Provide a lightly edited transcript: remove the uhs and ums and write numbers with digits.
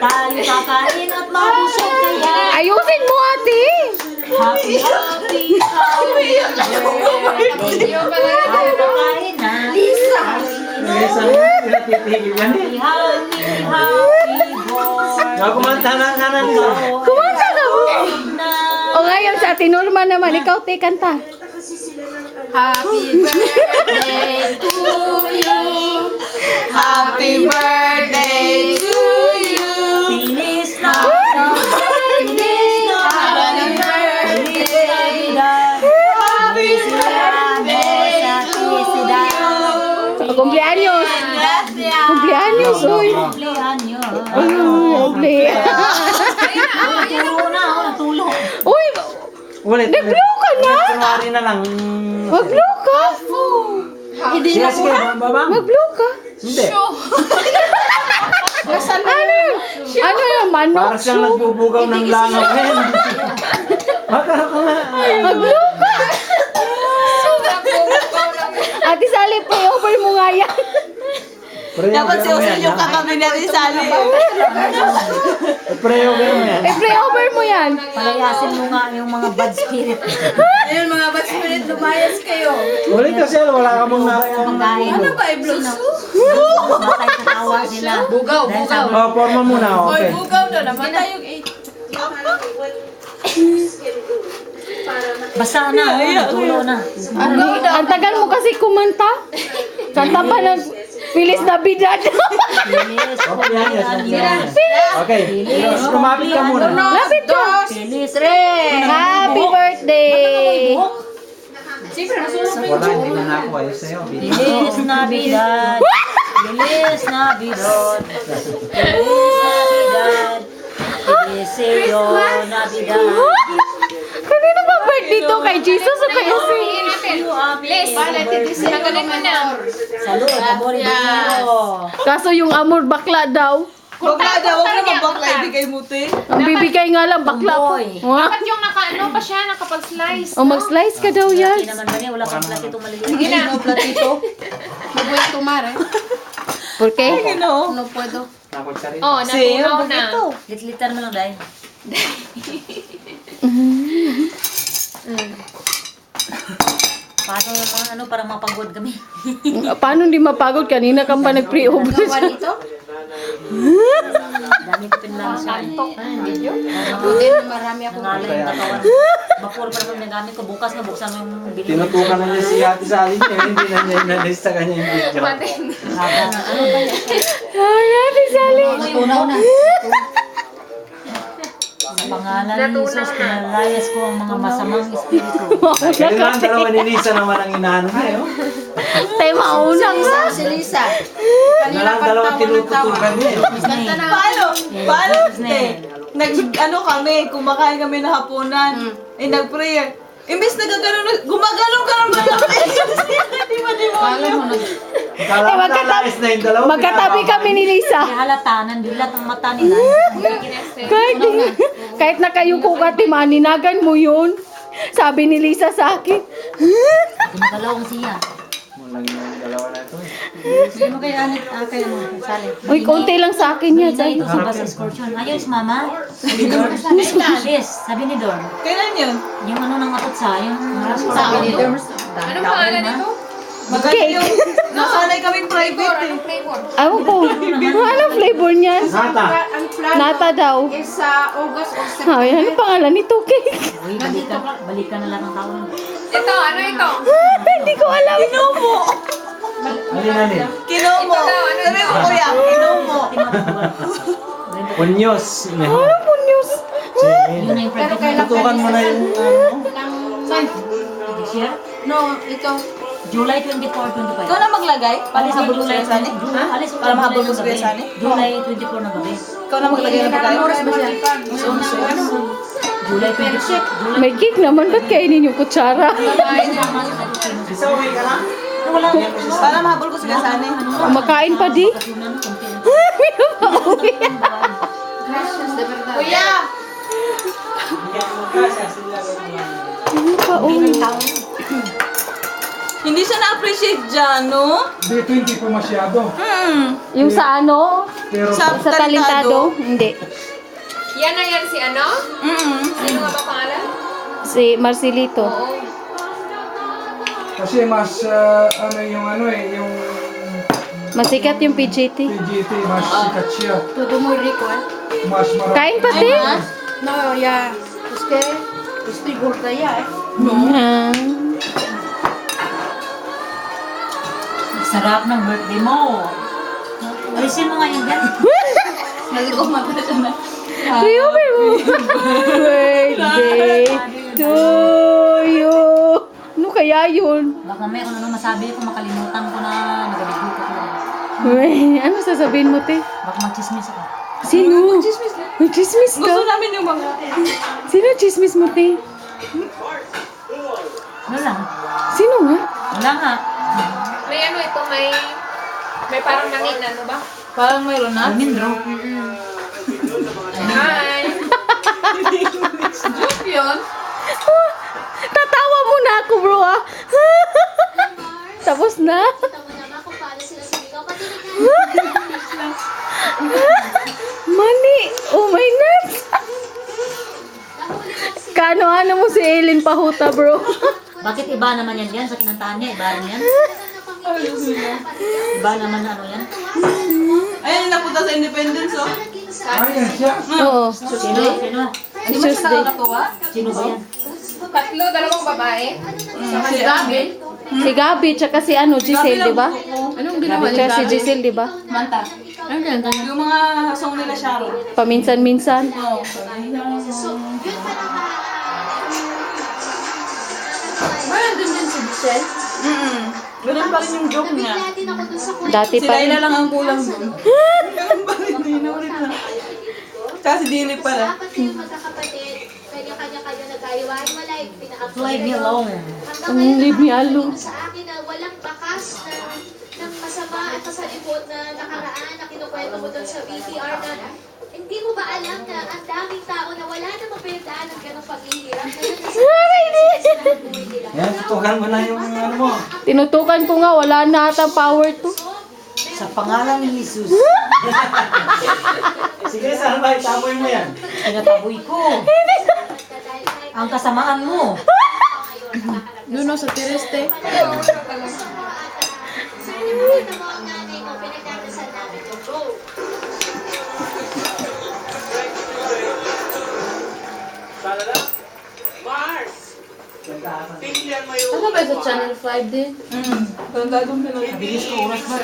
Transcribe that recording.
tayo kakain at mabusog kaya. Ayusin mo, ate. Happy, happy, happy birthday. Tayo kakain na. Lisa. Titigil yan eh. Happy, happy birthday. Kumanta na kanan mo. Kumanta ka mo. O ngayon sa Ate Norma naman, ikaw te kanta. Happy birthday to you. Happy birthday to you. Feliz Navidad. Feliz Navidad. Feliz Navidad. Happy birthday to you. Cumpleaños. Gracias. Cumpleaños, uy. Cumpleaños. Uy, Natulog na ako, natulog. uy, Ulit. nag-blow ka na. Kunwari na lang. Mag-blow ka. Sige, sige. Babang. Mag-blow ka. Hindi. Ano? Ano yung manok? Para siyang nagbubugaw ng langaw ngayon. Baka ka nga. Mag-blow ka. Ate Sally, pay-over mo nga yan. Dapat si Usil yung kakabi na ni Sally. Pre-over mo yan. I-pray-over mo yan. Palayasin mo nga yung mga bad spirit. Ayun mga bad spirit, lumayas kayo. Ulit kasi wala ka mong Dahil Ano ba, i-blue? matay sa tawa sila. Bugaw, Dahil bugaw. sabi, Oh, forma muna. Oy, Okay. bugaw na naman tayong 8. basa na, natulo na. Ang tagal mo kasi kumanta. Kanta pa ng Feliz Navidad. Feliz cumpleaños. Okay. Lumapit ka muna. Lapit ka. Feliz Happy birthday. Wala, hindi na ako. Ayos sa'yo. Feliz Navidad. Feliz Navidad. Feliz Navidad. Feliz Navidad. Kanino ba birthday to? Kay Jesus o kay Jose? Nagaling mo na. Salud, amor, ibigay. Kaso yung amor bakla daw. Bakla daw, huwag naman bakla, ibigay mo te. Ang bibigay nga lang bakla po. Boy. Wah. Dapat yung nakaano pa siya, nakapag-slice. O mag-slice ka daw Hindi yan. naman ba niya, wala kang platito maliit. Sige na, platito. Mabuhay tumar eh. ¿Por qué? Ano? No puedo. Nakot ka rin. Oh, Siya, natunaw na. bakito. Litlitan mo lang, dahil. Paano yung mga ano, parang mapagod kami. Paano hindi mapagod? Kanina ka pa nag-pre-over. Dami ko pinlang siya. Buti na marami ako. Nangalay yung katawan. Bapur pa naman nagamit ko. Bukas na buksan mo yung bilhin. Tinutukan na niya si Ate Sally niya. Hindi na niya inalista ka niya yung video. Haba. Ano ba yan? Ay, Ate Sally. Tunaw na. Sa pangalan ni Jesus, pinalayas ko ang mga masamang espiritu. Kaya lang dalawa ni Lisa naman ang inaano na yun. Tayo maunang nga. Si Lisa. Nalang dalawang tinututukan niya yun. Paano? Paano? Ano kami, kumakain kami na hapunan. Nag-prayer. Imbes na gumagalong-galong na kami. Di ba? Akala mo nalayas na yung dalawa. Magkatabi kami ni Lisa. Kaya halata, nandilat ang mata nila. Kahit nakayuko ka, maninagan mo yun. Sabi ni Lisa sa akin. Gumagalaw ang siya. Mulang yung dalawa na ito. Sino kayo anit? Kayo mo, sali. Uy, konti lang sa akin yan. Isa ito sa bus escortion. Ayos, mama. Yes, sabi ni Dorn. Kailan yun? Yung ano nang matutsa, yung Sabi ni Dorm. Anong pangalan nito? Maganda yung nasanay kaming private eh. Anong flavor? Ewan ko. Anong flavor niyan? Nata. Nata daw. Sa August o September. Ay, ano pangalan nito, cake? Uy, balikan na lang ang taon. Ito, ano ito? Hindi ko alam. Kinomo! Alin. Kinomo! Sabi mo kuya, kinomo! Punyos. Ano po news? Yun na yung private. Tutukan mo na yung Saan? This year? No, ito. July 24, 25. Ikaw na maglagay? Para habol mo sa Sani? Alis ko Para mahabol mo sa Kuya Sani? July 24 na gabi. Ikaw na maglagay ng bagay? July 26. May cake naman. Ba't kainin yung kutsara? Isa uwi ka lang? Wala. Para mahabol ko sa Kuya Sani. Kumakain pa di? Kasunan, konti lang. Kuya! Pauwi. Hindi siya na-appreciate dyan, no? Dito hindi po masyado. Yung sa ano? Pero Sa Sa talentado? Hindi. Yan na yan si ano? Sino nga ba pangalan? Si Marcelito. kasi mas yung Masikat yung PGT. PGT, mas sikat siya. Todo muy rico, eh. Mas marami. Kain pati? No, ya. Es que estoy gorda ya, eh. Ah. Sarap ng birthday mo. Alisin mo nga yun dyan. Nalikumata siya na. Kuya, birthday to you. Ano kaya yun? Baka may kung ano masabi ko, makalimutan ko na nagaligo ko ko. Uy, ano sasabihin mo, te? Baka magchismis ako. Sino? Chismis ka? Gusto namin yung mga... Sino chismis mo, te? Ano lang? Sino nga? Wala nga. May ano ito, may parang mangin, ano ba? Parang mayroon na. Mindro. Hi! Joke yun. Tatawa mo na ako, bro, ah. Tapos na? Mani! Oh my nuts! Kano-ano mo si Eileen Pahuta, bro? Bakit iba naman yan yan? Sa kinantahan niya, iba rin yan? Iba naman na ano yan? Ayun, napunta sa Independence, oh. Ayan siya. Oo. Sino? Sino? Tuesday. Sino ba yan? Tatlo, dalawang babae. Si Gabi. Si Gabi, tsaka si ano, Giselle, di ba? Anong Gabi, tsaka si Giselle, di ba? Manta. Yung mga song nila Sharon. Paminsan-minsan. Meron din din si Giselle. Ganun pa rin yung joke niya. Dati Si pa Laila rin. lang ang kulang doon. Ganun pa rin, hindi na ulit na. Tsaka si Dili pala. Dapat yung magkakapatid, kanya-kanya nag-ayawan, wala yung pinaka- Leave me alone. Leave me alone. Sa akin na walang bakas ng masama at masalimot na nakaraan na kinukwento mo doon sa VTR na hindi mo ba alam na ang daming tao na wala namang pinagdaan ng ganong paghihirap ngayon na sa buhay nila. Yan, tutukan mo na yung ano mo. Tinutukan ko nga, wala na atang power to. Sa pangalan ni Jesus. Sige, saan ba? Itaboy mo yan. Pinataboy ko. Ang kasamaan mo. Nuno sa Tireste. Nakita mo ang nanay mo, pinagdadasal namin to, bro. Ano ba sa Channel 5 din? Tanda doon pinag- Bilis ko oras ba?